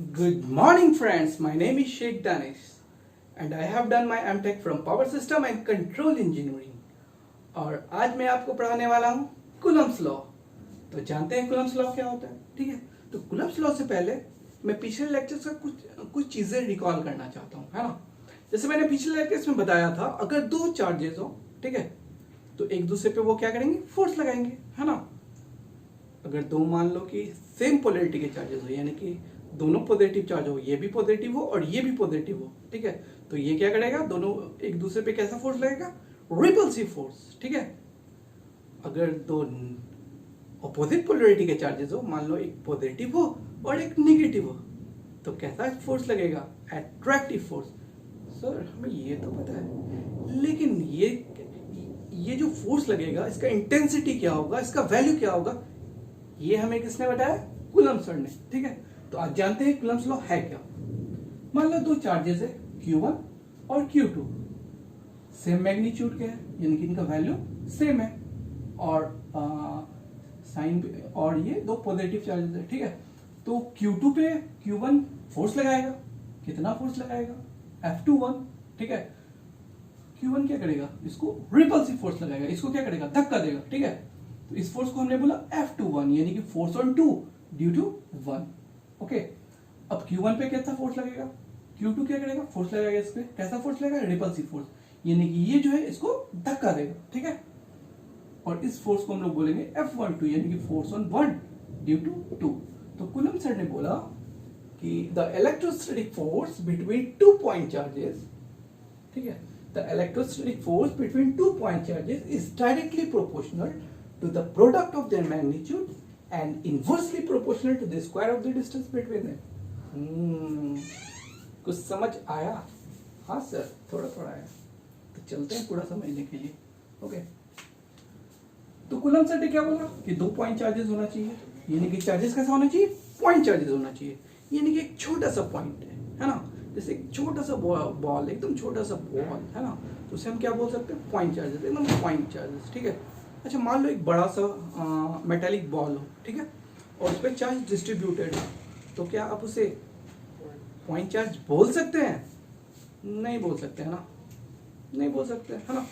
Good morning, friends. My name is Sheikh Danish, and I have done my M.Tech from Power System and Control Engineering. और आज मैं आपको पढ़ाने वाला हूँ कुलम्स लॉ। तो जानते हैं कुलम्स लॉ क्या होता है? ठीक है, तो कुलम्स लॉ से पहले मैं पिछले लेक्चर्स का कुछ चीजें रिकॉल करना चाहता हूँ, है ना। जैसे मैंने पिछले लेक्चर्स में बताया था, अगर दो चार्जेस हो, ठीक है, तो एक दूसरे पे वो क्या करेंगे, फोर्स लगाएंगे, है ना। अगर दो मान लो कि सेम पोलैरिटी के चार्जेस हो, यानी कि दोनों पॉजिटिव चार्ज हो, ये भी पॉजिटिव हो और ये भी पॉजिटिव हो, ठीक है, तो ये क्या करेगा, दोनों एक दूसरे पे कैसा फोर्स लगेगा, रिपल्सिव फोर्स, ठीक है। अगर दो ऑपोजिट पोलैरिटी के चार्जेस हो, मान लो एक पॉजिटिव हो और एक नेगेटिव हो, तो कैसा फोर्स लगेगा, अट्रैक्टिव फोर्स। सर हमें ये तो पता है, लेकिन ये जो फोर्स लगेगा, इसका इंटेंसिटी क्या होगा, इसका वैल्यू क्या होगा, ये हमें किसने बताया, कूलम्ब सर ने, ठीक है। तो आज जानते हैं कूलम्ब्स लॉ है क्या। मान लो दो चार्जेस है Q1 और Q2, सेम मैग्नीट्यूड के हैं, यानी कि इनका वैल्यू सेम है, और साइन और ये दो पॉजिटिव चार्जेस है, ठीक है। तो Q2 पे Q1 फोर्स लगाएगा, कितना फोर्स लगाएगा, F21, ठीक है। Q1 क्या करेगा, इसको रिपल्सिव फोर्स लगाएगा, इसको क्या करेगा, धक्का देगा, ठीक है। तो इस फोर्स को हमने बोला F21, यानी कि force on 2 due to 1, okay. अब Q1 पे कैसा फोर्स लगेगा, Q2 क्या करेगा, फोर्स लगाएगा इस पे, कैसा फोर्स लगेगा, रिपल्सिव फोर्स, यानी कि ये जो है इसको धक्का देगा, ठीक है। और इस फोर्स को हम लोग बोलेंगे F12, यानी कि फोर्स ऑन 1 ड्यू टू 2। तो कूलम्ब सर ने बोला कि the electrostatic force between 2 point charges, ठीक है, the electrostatic force between 2 point charges is directly proportional to the product of their magnitude and inversely proportional to the square of the distance between them. कुछ समझ आया? हाँ sir, थोड़ा थोड़ा आया। तो चलते हैं पूरा समझने के लिए, ओके। तो कूलम्ब सर ने क्या बोला कि 2 पॉइंट चार्जेस होना चाहिए, यानी कि चार्जेस कैसा होना चाहिए, पॉइंट चार्जेस होना चाहिए, यानी कि एक छोटा सा पॉइंट है ना, जैसे एक छोटा सा बॉल, एकदम छोटा सा बॉल है ना, तो उसे हम क्या बोल सकते हैं, पॉइंट चार्जेस, एकदम पॉइंट चार्जेस, ठीक है। अच्छा, मान लो एक बड़ा सा मेटालिक बॉल हो, ठीक है, और उस पर चार्ज डिस्ट्रीब्यूटेड है, तो क्या आप उसे पॉइंट चार्ज बोल सकते हैं? नहीं बोल सकते, है ना, नहीं बोल सकते, है ना।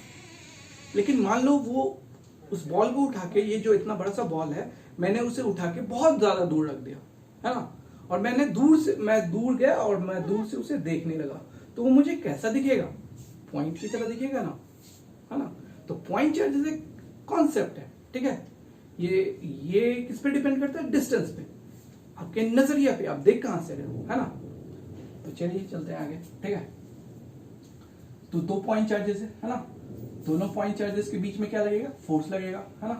लेकिन मान लो वो उस बॉल को उठा के, ये जो इतना बड़ा सा बॉल है, मैंने उसे उठा के बहुत ज्यादा दूर रख दिया, है ना, और मैं दूर गया और मैं दूर से उसे देखने लगा, तो वो मुझे कैसा दिखेगा, पॉइंट की तरह दिखेगा ना, है ना। तो पॉइंट चार्ज एक कॉन्सेप्ट है, ठीक है। ये किस पे डिपेंड करता है, डिस्टेंस पे, आपके नजरिया पे, आप देख कहां से रहे हो, है ना। तो चलिए चलते हैं आगे, ठीक है। तो 2 पॉइंट चार्जेस है ना, दोनों पॉइंट चार्जेस के बीच में क्या लगेगा, फोर्स लगेगा, है ना।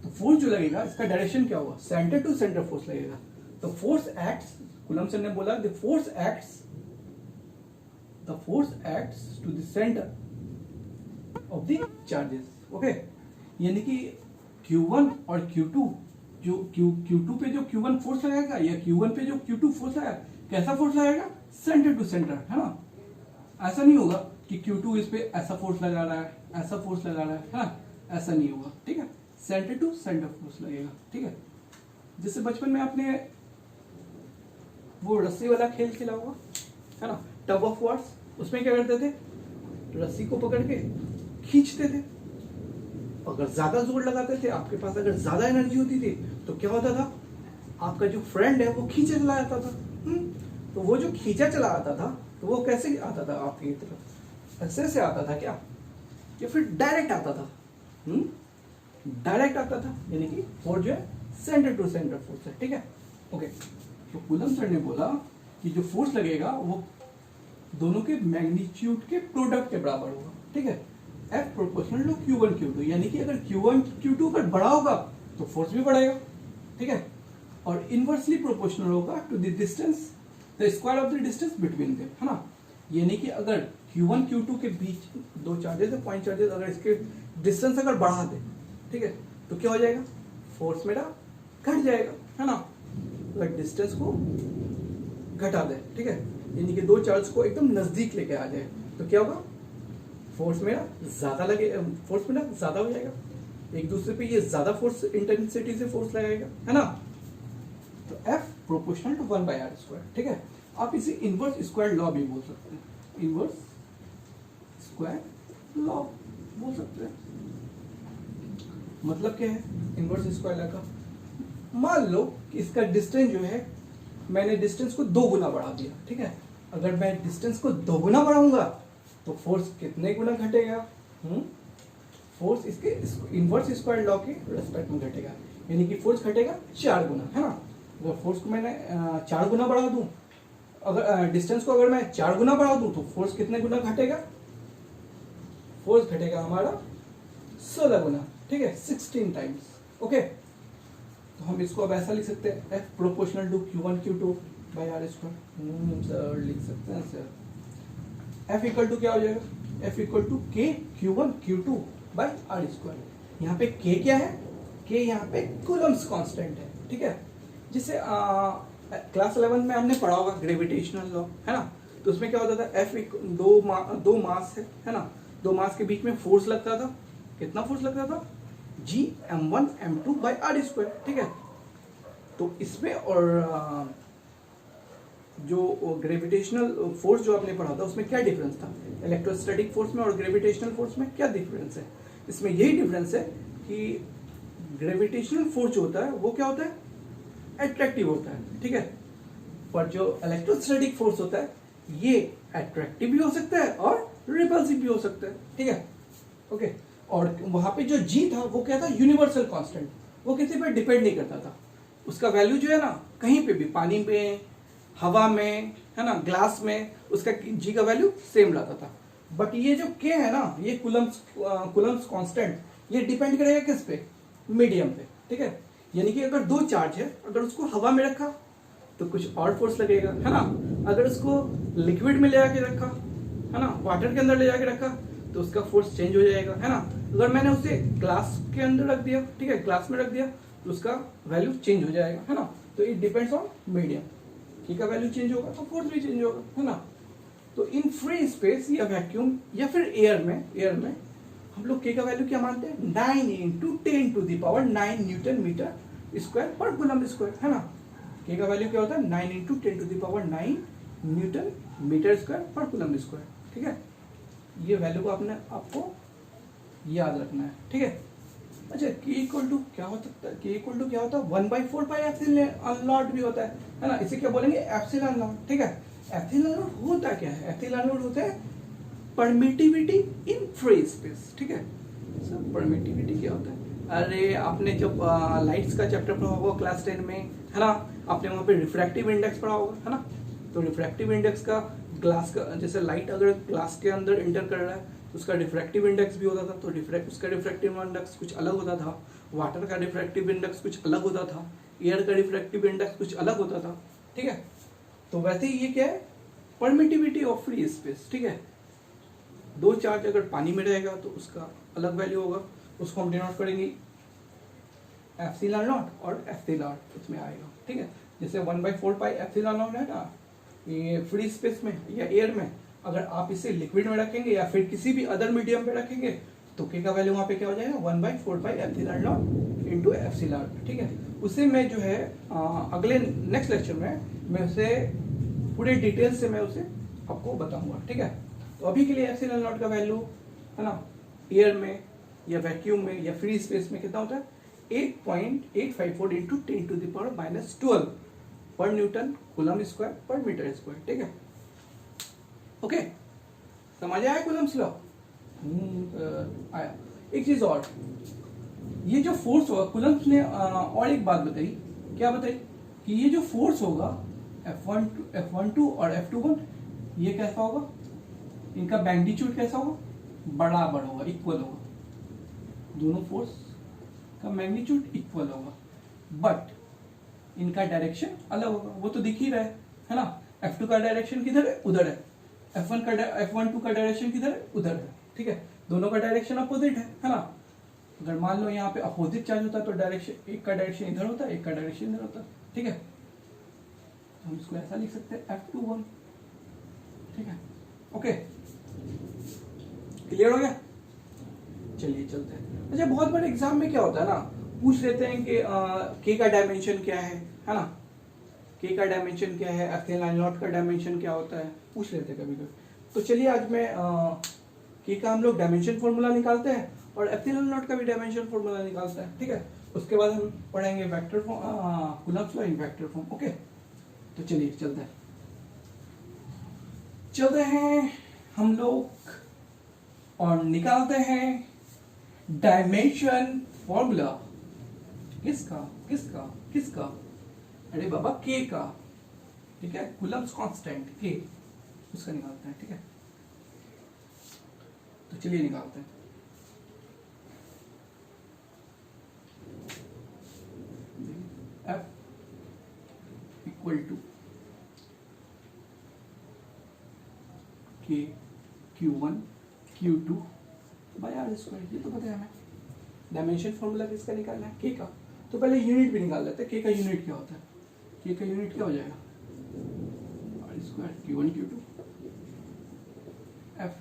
तो फोर्स जो लगेगा, इसका डायरेक्शन क्या होगा, सेंटर टू सेंटर फोर्स लगेगा। तो फोर्स एक्ट्स, कूलम्ब सर ने बोला the force acts to the centre of the charges, okay. यानी कि Q1 और Q2, जो Q2 पे जो Q1 फोर्स लगाएगा, या Q1 पे जो Q2 फोर्स लगाएगा, कैसा फोर्स लगाएगा, सेंटर टू सेंटर, है ना। ऐसा नहीं होगा कि Q2 इस पे ऐसा फोर्स लगा रहा है, ऐसा फोर्स लगा रहा है ना, ऐसा नहीं होगा, ठीक है। सेंटर टू सेंटर फोर्स लगेगा, ठीक है। जैसे बचपन में आपने वो रस्सी वाला खेल खेला होगा, है ना, टग ऑफ वार्स, उसमें क्या करते थे, रस्सी को पकड़ के खींचते थे, अगर ज्यादा जोर लगाते थे, आपके पास अगर ज्यादा एनर्जी होती थी, तो क्या होता था, आपका जो फ्रेंड है वो खींचा चला आता था। तो वो जो खींचा चला आता था, तो वो कैसे आता था आपकी तरफ, ऐसे से आता था क्या, या फिर डायरेक्ट आता था, डायरेक्ट आता था, यानी कि फोर्स जो है सेंटर टू सेंटर फोर्स है, ठीक है, ओके। तो कूलम्ब सर ने बोला कि जो फोर्स लगेगा वो दोनों के मैग्नीट्यूड के प्रोडक्ट के बराबर होगा, ठीक है। F proportional to Q1 Q2, यानी कि अगर Q1 Q2 अगर बड़ा होगा तो फोर्स भी बढ़ेगा, ठीक है। और इनवर्सली प्रोपोर्शनल होगा to the distance, the square of the distance between them, है ना। यानी कि अगर Q1 Q2 के बीच दो चार्जेस है, पॉइंट चार्जेस, अगर इसके डिस्टेंस अगर बढ़ा दे, ठीक है, तो क्या हो जाएगा, फोर्स मेरा घट जाएगा, है ना। अगर डिस्टेंस को घटा दे, ठीक है, यानी कि दो चार्ज को एकदम नजदीक लेके आ जाए, तो क्या होगा, फोर्स मेरा ज्यादा हो जाएगा, एक दूसरे पे ये ज्यादा फोर्स इंटेंसिटी से फोर्स लगाएगा, है ना। तो F प्रोपोर्शनल टू 1/r²। ठीक है, आप इसे इनवर्स स्क्वायर लॉ भी बोल सकते हैं, इनवर्स स्क्वायर लॉ बोल सकते हैं। मतलब क्या है इनवर्स स्क्वायर लॉ का? मान लो कि इसका डिस्टेंस जो है, मैंने डिस्टेंस को 2 गुना बढ़ा दिया। ठीक है, अगर मैं डिस्टेंस को 2 गुना बढ़ाऊंगा तो फोर्स कितने गुना घटेगा? फोर्स इसके इनवर्स स्क्वायर लॉ के रेस्पेक्ट में घटेगा, यानी कि फोर्स घटेगा 4 गुना, है ना। अगर फोर्स को मैंने 4 गुना बढ़ा दूं, अगर डिस्टेंस को अगर मैं 4 गुना बढ़ा दूं तो फोर्स कितने गुना घटेगा? फोर्स घटेगा हमारा 16 गुना। ठीक है, 16 टाइम्स। ओके, तो हम इसको अब ऐसा लिख सकते हैं, F proportional to Q1 Q2 by R square. Sir लिख सकते हैं सर, F इक्वल टू क्या हो जाएगा? F equal to K Q1 Q2 by R square. यहाँ पे K क्या है? K यहाँ पे कूलम्स कांस्टेंट है। ठीक है, जिसे क्लास 11 में हमने पढ़ा होगा ग्रेविटेशनल लॉ, है ना। तो उसमें क्या होता था, F दो मास है ना, दो मास के बीच में फोर्स लगता था। कितना फोर्स लगता था? G m1 m2 by R square. ठीक है, तो इसमें और जो ग्रेविटेशनल फोर्स जो आपने पढ़ा था उसमें क्या डिफरेंस था? इलेक्ट्रोस्टैटिक फोर्स में और ग्रेविटेशनल फोर्स में क्या डिफरेंस है? इसमें यही डिफरेंस है कि ग्रेविटेशनल फोर्स जो होता है वो क्या होता है? अट्रैक्टिव होता है। ठीक है, पर जो इलेक्ट्रोस्टैटिक फोर्स होता है ये अट्रैक्टिव भी हो सकता है और रिपल्सिव भी हो सकता है। ठीक है, ओके। और वहां पे जो G था वो क्या था? यूनिवर्सल कांस्टेंट, वो किसी पर डिपेंड नहीं करता था। उसका वैल्यू जो है ना, कहीं पे भी, पानी में, हवा में, है ना, ग्लास में, उसका G का वैल्यू सेम रहता था। बट ये जो K है ना, ये कूलम्स कांस्टेंट, ये डिपेंड करेगा किस पे? मीडियम पे। ठीक है, यानी कि अगर दो चार्ज है, अगर उसको हवा में रखा तो कुछ और फोर्स लगेगा, है ना। अगर उसको लिक्विड में ले जाके रखा, है ना, वाटर के अंदर ले जाके रखा तो उसका फोर्स चेंज हो जाएगा, है ना। अगर मैंने उसे ग्लास के अंदर रख दिया, ठीक है, ग्लास में रख दिया तो उसका वैल्यू चेंज हो जाएगा, है ना। तो it depends on medium. K का वैल्यू चेंज होगा तो फोर्स भी चेंज होगा, है ना। तो इन फ्री स्पेस या वैक्यूम या फिर एयर में हम लोग K का वैल्यू क्या मानते हैं? 9 × 10⁹ न्यूटन मीटर स्क्वायर पर कूलम स्क्वायर, है ना। K का वैल्यू क्या होता है? 9 × 10⁹ न्यूटन मीटर स्क्वायर पर कूलम स्क्वायर। ठीक है, ये वैल्यू को आपको याद रखना है। ठीक है, अच्छा, K इक्वल टू क्या हो सकता है? K इक्वल टू क्या होता है? 1/4 पाई एप्सिलॉन नॉट भी होता है ना। इसे क्या बोलेंगे? Epsilon not. ठीक है, एप्सिलॉन नॉट होता क्या है? एप्सिलॉन नॉट होता है परमिटिविटी इन फ्री स्पेस। ठीक है, सर परमिटिविटी क्या होता है? अरे आपने जब लाइट्स का चैप्टर पढ़ा होगा क्लास 10 में, है ना, आपने वहाँ पे रिफ्रैक्टिव इंडेक्स पढ़ा होगा, है ना। तो रिफ्रैक्टिव इंडेक्स का ग्लास का, जैसे लाइट अगर ग्लास के अंदर इंटर कर रहा है तो उसका रिफ्रैक्टिव इंडेक्स भी होता था। तो उसका रिफ्रैक्टिव इंडेक्स कुछ अलग होता था। वाटर का रिफ्रैक्टिव इंडेक्स कुछ अलग होता था। एयर का रिफ्रैक्टिव इंडेक्स कुछ अलग होता था। ठीक है, तो वैसे ही ये क्या है? Permittivity of free space. ठीक है, दो चार्ज अगर पानी में रहेगा तो उसका अलग वैल्यू होगा, उसको हम डिनोट करेंगे एप्सिलॉन नॉट और एप्सिलॉन इसमें आएगा। ठीक है, जैसे 1/4 पाई एप्सिलॉन नॉट है ना, ये फ्री स्पेस में या एयर में, अगर आप इसे लिक्विड में रखेंगे या फिर किसी भी अदर मीडियम पे रखेंगे तो K का वैल्यू वहाँ पे क्या हो जाएगा? 1/4 pi epsilon not into epsilon. ठीक है, उसे मैं जो है अगले नेक्स्ट लेक्चर में मैं उसे पूरे डिटेल से मैं उसे आपको बताऊंगा। ठीक है, तो अभी के लिए एप्सिलॉन नॉट का वैल्यू, है ना, एयर में या वैक्यूम में या फ्री स्पेस में कितना होता है? 8.854 इंटू 10⁻⁻12 पर न्यूटन कूलम स्क्वायर पर मीटर स्क्वायर। ठीक है, ओके, समझ आया कूलम्स लॉ? आया। एक चीज और, ये जो फोर्स होगा, कूलम्स ने और एक बात बताई। क्या बताई? कि ये जो फोर्स होगा F12 और F21, ये कैसा होगा? इनका मैग्नीट्यूड कैसा होगा? बराबर होगा, इक्वल होगा। दोनों फोर्स का मैग्नीट्यूड इक्वल होगा, बट इनका डायरेक्शन अलग होगा। वो तो दिख ही रहा है ना। F2 का डायरेक्शन किधर है? उधर है। F12 का डायरेक्शन किधर है? उधर है। ठीक है, दोनों का डायरेक्शन अपोजिट है ना। अगर मान लो यहाँ पे अपोजिट चार्ज होता है तो डायरेक्शन, एक का डायरेक्शन इधर होता है, एक का डायरेक्शन इधर होता है। ठीक है, हम इसको ऐसा लिख सकते हैं F21। ठीक है, ओके, क्लियर हो गया? चलिए चलते हैं। अच्छा, बहुत बड़े एग्जाम में क्या होता है ना, पूछ लेते हैं कि K का डायमेंशन क्या है ना। के का डायमेंशन क्या है, एप्सिलॉन नॉट का डायमेंशन क्या होता है, पूछ लेते हैं कभी कभी। तो चलिए आज मैं के का हम लोग डायमेंशन फॉर्मूला निकालते हैं और एप्सिलॉन नॉट का भी डायमेंशन फॉर्मूला निकालते हैं, ठीक है। उसके बाद हम पढ़ेंगे vector form, Coulomb's law in vector form, okay. तो चलिए चलते हैं हम लोग और निकालते हैं डायमेंशन फॉर्मूला। किसका? अरे बाबा के का, ठीक है। कूलम्ब्स कांस्टेंट के, उसका निकालते हैं, ठीक है। तो चलिए निकालते हैं। F इक्वल टू के Q1 Q2 bye R square, ये तो पता है हमें। डायमेंशन फॉर्मूला किसका निकालना है, के का। तो पहले यूनिट भी निकाल लेते हैं, के का यूनिट क्या होता है। के का यूनिट क्या हो जाएगा, R square Q1 Q2। F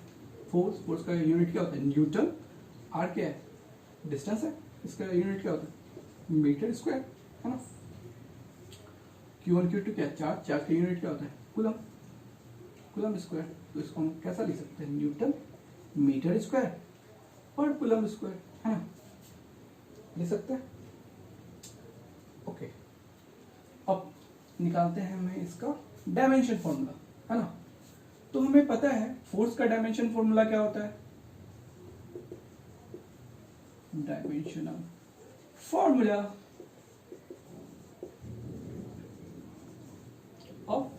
force का यूनिट क्या होता है, न्यूटन। आर क्या है, डिस्टेंस है, इसका यूनिट क्या होता है, मीटर स्क्वायर, है ना। Q1 Q2 क्या है, चार्ज का यूनिट क्या होता है, कूलम्ब स्क्वायर। तो इसको हम कैसा लिख सकते हैं, न्यूटन मीटर स्क्वायर पर कूलम्ब स्क्वायर, है ना, लिख सकते हैं, ओके। अब निकालते हैं हमें इसका डायमेंशन फॉर्मूला, है ना। तो हमें पता है फोर्स का डायमेंशन फॉर्मूला क्या होता है, dimensional formula of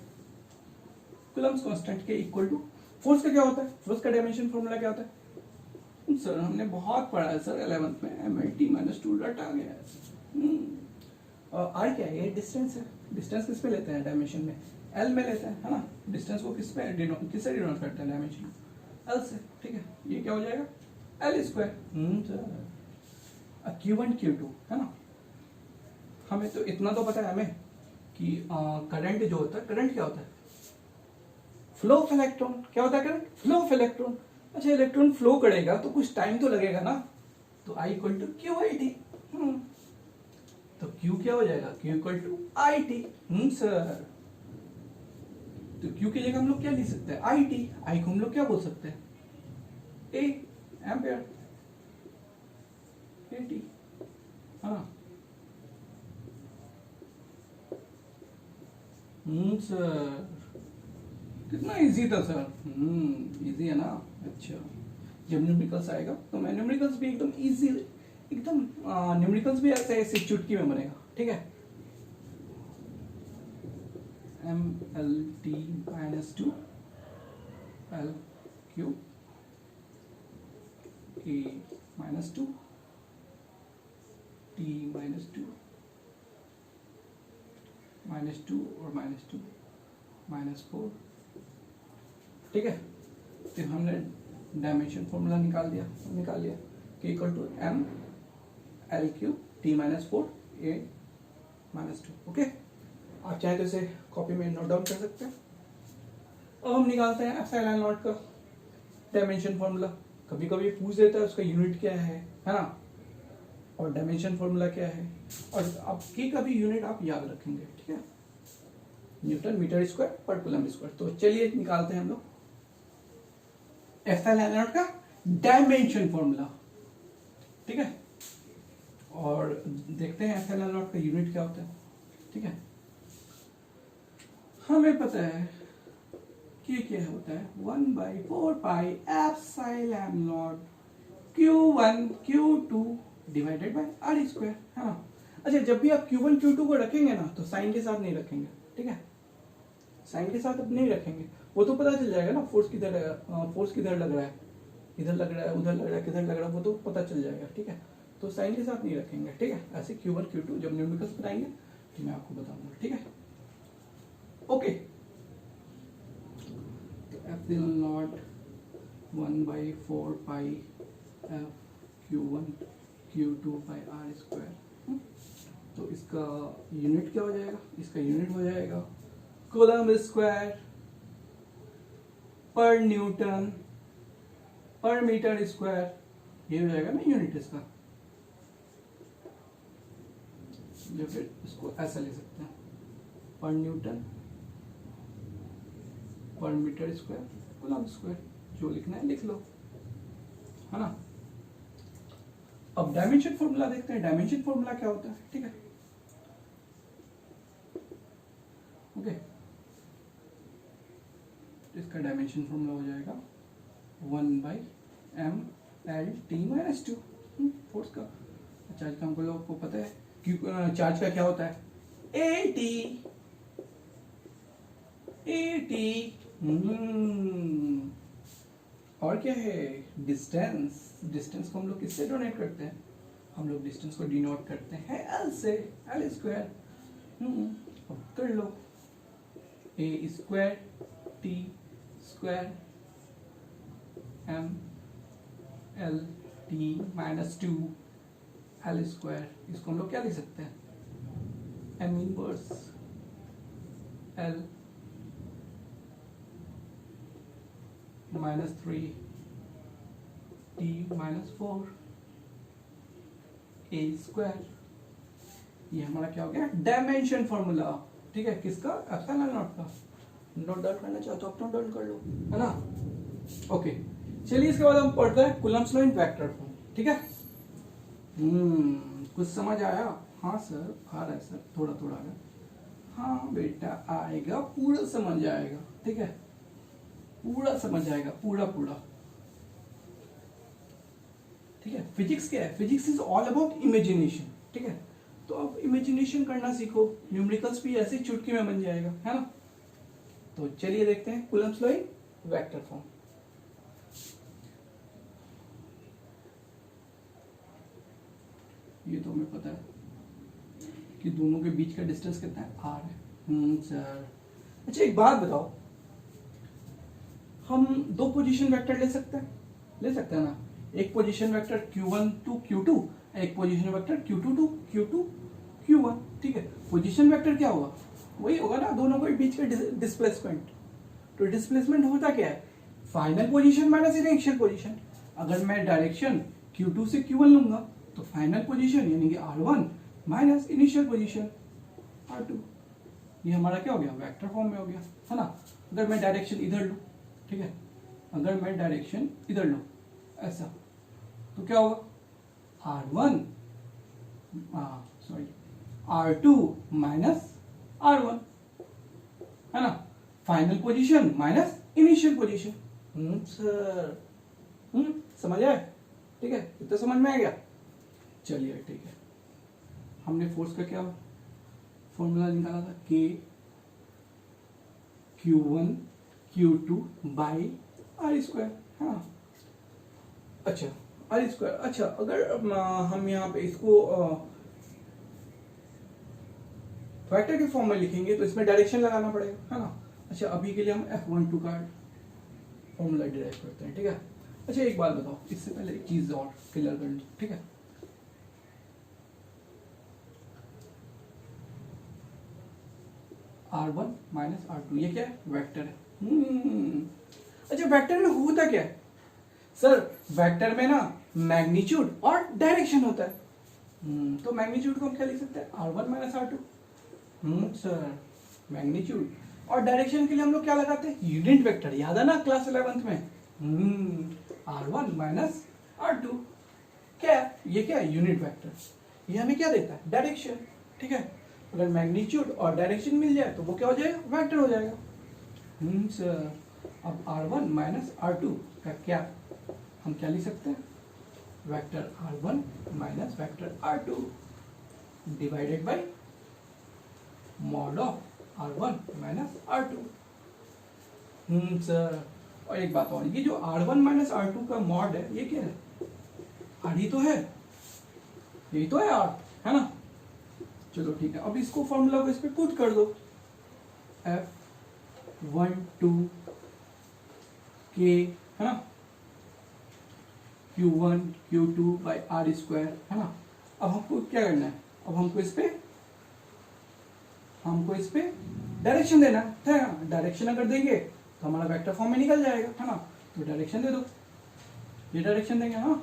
Coulomb's constant के इक्वल टू फोर्स का क्या होता है, फोर्स का डायमेंशन फॉर्मूला क्या होता है सर, हमने बहुत पढ़ा है सर 11th में, MLT-2 रटा गया है। आर क्या है, ये डिस्टेंस है। डिस्टेंस किस पे लेते हैं डायमेंशन में, एल में लेते हैं, है ना। डिस्टेंस को किससे डिनोट करते हैं डायमेंशन, एल से, ठीक है। ये क्या हो जाएगा, एल स्क्वायर। Q1 Q2, है ना। हमें तो इतना तो पता है हमें कि करंट जो होता है, करंट क्या होता है, फ्लो ऑफ इलेक्ट्रॉन। क्या होता है करंट, फ्लो ऑफ इलेक्ट्रॉन। अच्छा, इलेक्ट्रॉन फ्लो करेगा तो कुछ टाइम तो लगेगा ना, तो I equal to Q I T. तो Q क्या हो जाएगा, Q equal to I T. Sir, तो Q की जगह हम लोग क्या लिख सकते हैं, आई टी। आई को हम लोग क्या बोल सकते हैं, ए एम्पियर, ए टी, है ना। सर कितना इजी था सर, इजी है ना। अच्छा, जब न्यूमेरिकल्स आएगा तो मैं न्यूमेरिकल्स भी एकदम इजी, एकदम न्यूमेरिकल्स भी ऐसे ऐसे चुटकी में बनेगा, ठीक है। MLT-2 L cube A-2 T-2 -2 और -2 -4, ठीक है। तो हमने डायमेंशन फॉर्मूला निकाल लिया K equal to M L cube T-4 A-2, okay. आप चाहे तो इसे कॉपी में नोट डाउन कर सकते हैं। अब हम निकालते हैं एप्सिलॉन नॉट का डायमेंशन फॉर्मूला। कभी कभी पूछ देता है उसका यूनिट क्या है ना, और डायमेंशन फॉर्मूला क्या है, और आप के का भी यूनिट आप याद रखेंगे, ठीक है। न्यूटन मीटर स्क्वायर पर कूलम्ब स्क्वायर। तो चलिए निकालते हैं हम लोग एप्सिलॉन नॉट का डायमेंशन फॉर्मूला, ठीक है। और देखते हैं एप्सिलॉन नॉट का यूनिट क्या होता है, ठीक है। हमें पता है कि क्या होता है, 1/4 pi epsilon naught Q1 Q2 divided by R square, है ना। अच्छा, जब भी आप Q1 Q2 को रखेंगे ना तो साइन के साथ नहीं रखेंगे, ठीक है। साइन के साथ अब नहीं रखेंगे, वो तो पता चल जाएगा ना फोर्स किधर लग रहा है, इधर लग रहा है, उधर लग रहा है, किधर लग रहा है, वो तो पता चल जाएगा, ठीक है। तो साइन के साथ नहीं रखेंगे, ठीक है। ऐसे Q1 Q2 जब न्यूमेरिकल्स बताएंगे तो मैं आपको बताऊंगा, ठीक है, ओके। तो epsilon naught 1/4 pi F Q1 Q2 by R square. तो इसका यूनिट क्या हो जाएगा, इसका यूनिट हो जाएगा कूलम्ब स्क्वायर पर न्यूटन पर मीटर स्क्वायर, ये हो जाएगा ना यूनिट इसका। या फिर इसको ऐसा ले सकते हैं, पर न्यूटन पर मीटर स्क्वायर कूलम स्क्वायर। जो लिखना है लिख लो, है ना। अब डायमेंशन फॉर्मूला देखते हैं। डायमेंशन फॉर्मूला क्या होता है, ठीक है। ओके, इसका डायमेंशन फॉर्मूला हो जाएगा 1/m/L(T)-2 फोर्स का। चार्ज का हमको लोग को पता है कि चार्ज का क्या होता है, AT। और क्या है, डिस्टेंस। डिस्टेंस को हम लोग किससे डोनेट करते हैं, हम लोग डिस्टेंस को डिनोट करते हैं L से, L स्क्वायर। अब कर लो, A square T square m/L(T)-2 L square. इसको हम लोग क्या लिख सकते हैं, m inverse L -3 T-4 A square. ये हमारा क्या हो गया, डायमेंशन फॉर्मूला, ठीक है। किसका, एप्सिलॉन नॉट का। नोट डाउन करना चाहो तो अपना डाउन कर लो, है ना। ओके, चलिए इसके बाद हम पढ़ते हैं Coulomb's law in vector form, ठीक है। कुछ समझ आया? हाँ सर, आ रहा है सर, थोड़ा थोड़ा आएगा। हाँ बेटा आएगा, पूरा समझ आएगा, ठीक है। पूरा समझ आएगा, पूरा पूरा, ठीक है। फिजिक्स क्या है, physics is all about imagination, ठीक है। तो अब इमेजिनेशन करना सीखो, न्यूमेरिकल्स भी ऐसे चुटकी में बन जाएगा, है ना। तो चलिए देखते हैं Coulomb's law in vector form. ये तो हमें पता है कि दोनों के बीच का डिस्टेंस कितना है, r है। सर अच्छा एक बात बताओ, हम दो पोजीशन वेक्टर ले सकते हैं, ले सकते हैं ना। एक position vector q1 to q2, एक position vector q2 to q2 q1, ठीक है। पोजीशन वेक्टर क्या होगा, वही होगा ना, दोनों के बीच का डिस्प्लेसमेंट। तो डिस्प्लेसमेंट होता क्या है, final position minus initial position. अगर मैं डायरेक्शन q2 से q1 लूंगा तो फाइनल पोजीशन यानी कि r1 minus initial position r2। ये हमारा क्या हो गया, वेक्टर फॉर्म में हो गया, है ना। अगर मैं डायरेक्शन इधर लूं, ठीक है, अगर मैं डायरेक्शन इधर लूं ऐसा, तो क्या होगा, r1 sorry r2 minus r1, है ना। Final position minus initial position. Sir समझ आए, ठीक है, इतना समझ में आ गया। चलिए ठीक है, हमने फोर्स का क्या फॉर्मूला निकाला था, k q1 q2 by r square, है ना। अच्छा r स्क्वायर, अच्छा अगर हम यहाँ पे इसको वेक्टर के फॉर्म में लिखेंगे तो इसमें डायरेक्शन लगाना पड़ेगा, है ना। अच्छा अभी के लिए हम F12 का फॉर्मूला डिराइव करते हैं, ठीक है। अच्छा एक बात बताओ, इससे पहले एक चीज और क्लियर कर लो, ठीक है। r1 माइनस r2 ये क्या है, वेक्टर है। अच्छा वेक्टर में होता क्या है सर, वेक्टर में ना मैग्नीट्यूड और डायरेक्शन होता है। तो मैग्नीट्यूड को हम क्या लिख सकते हैं, r1 minus r2। Sir magnitude और डायरेक्शन के लिए हम लोग क्या लगाते हैं, यूनिट वेक्टर, याद है ना क्लास 11th में। r1 माइनस r2 क्या है, ये क्या है, यूनिट वेक्टर। ये हमें क्या देता है, डायरेक्शन, ठीक है। अगर मैग्नीट्यूड और डायरेक्शन मिल जाए तो वो क्या हो जाएगा, वेक्टर हो जाएगा। सर अब r1 माइनस r2 का क्या हम क्या लिख सकते हैं, vector r1 minus vector r2 divided by mod of r1 minus r2। Sir और एक बात और, ये जो r1 माइनस r2 का मॉड है ये क्या है, r ही तो है, यही तो है r, है ना। चलो ठीक है, अब इसको फॉर्मूला को इस पे पुट कर दो, F12 k, है ना, q1 q2 by r square, है ना। अब हमको क्या करना है, अब हमको इस पे डायरेक्शन देना है। डायरेक्शन अगर देंगे तो हमारा वेक्टर फॉर्म में निकल जाएगा, है ना। तो डायरेक्शन दे दो, ये डायरेक्शन देंगे, हाँ।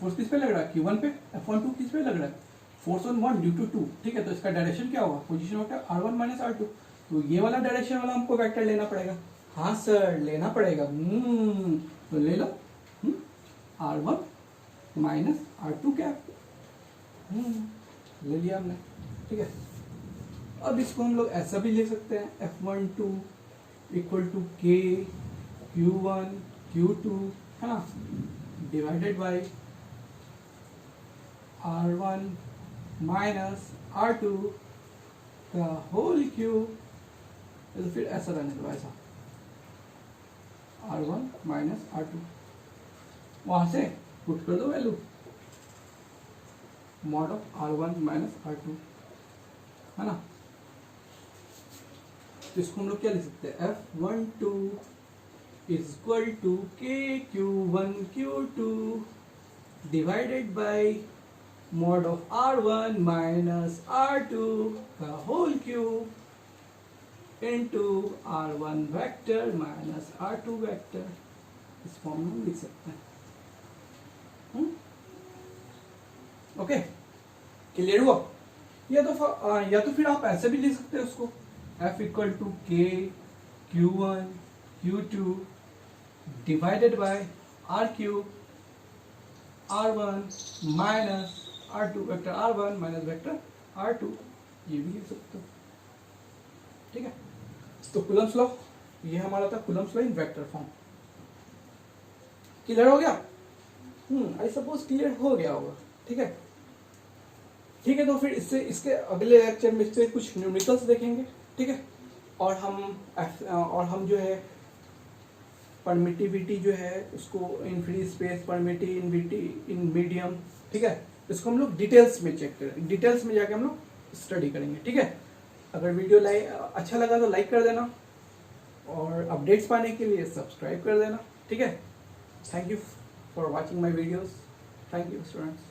फोर्स किस पे लग रहा है, q1 पे, F12 किस पे लग रहा है, फोर्स ऑन 1 ड्यू टू 2, ठीक है। तो इसका डायरेक्शन क्या होगा, position vector r1 minus r2। तो ये वाला डायरेक्शन वाला हमको वेक्टर लेना पड़ेगा। हाँ सर लेना पड़ेगा। तो ले लो R1 माइनस R2 कैप। ले लिया हमने, ठीक है। अब इसको हम लोग ऐसा भी ले सकते हैं F12 equal to K Q1 Q2 है ना, divided by R1 minus R2 का होल क्यूब। तो फिर ऐसा रहने दो, ऐसा R1 माइनस R2, वहां से पुट कर दो value mod of R1 minus R2 है ना। तो इसको हम लोग क्या लिख सकते हैं, F12 is equal to K Q1 Q2 divided by mod of R1 minus R2 का whole cube into R1 vector minus R2 vector. इस फॉर्म में हम लिख सकते हैं। ओके, क्लियर हुआ? या तो फिर आप ऐसे भी लिख सकते हैं उसको, F equal to K Q1 Q2 divided by R cube R1 minus R2 vector R1 minus vector R2, ये भी लिख सकते हो, ठीक है। तो कूलम्स लॉ, ये हमारा था Coulomb's law in vector form. Clear हो गया? आई सपोज क्लियर हो गया होगा, ठीक है। ठीक है, तो फिर इसके अगले लेक्चर में इससे कुछ न्यूमेरिकल्स देखेंगे, ठीक है। और हम जो है परमिटिविटी जो है उसको in free space, permittivity in medium, ठीक है, इसको हम लोग डिटेल्स में चेक करेंगे, डिटेल्स में जाके हम लोग स्टडी करेंगे, ठीक है। अगर वीडियो अच्छा लगा तो लाइक कर देना और अपडेट्स पाने के लिए सब्सक्राइब कर देना, ठीक है। Thank you for watching my videos. Thank you students.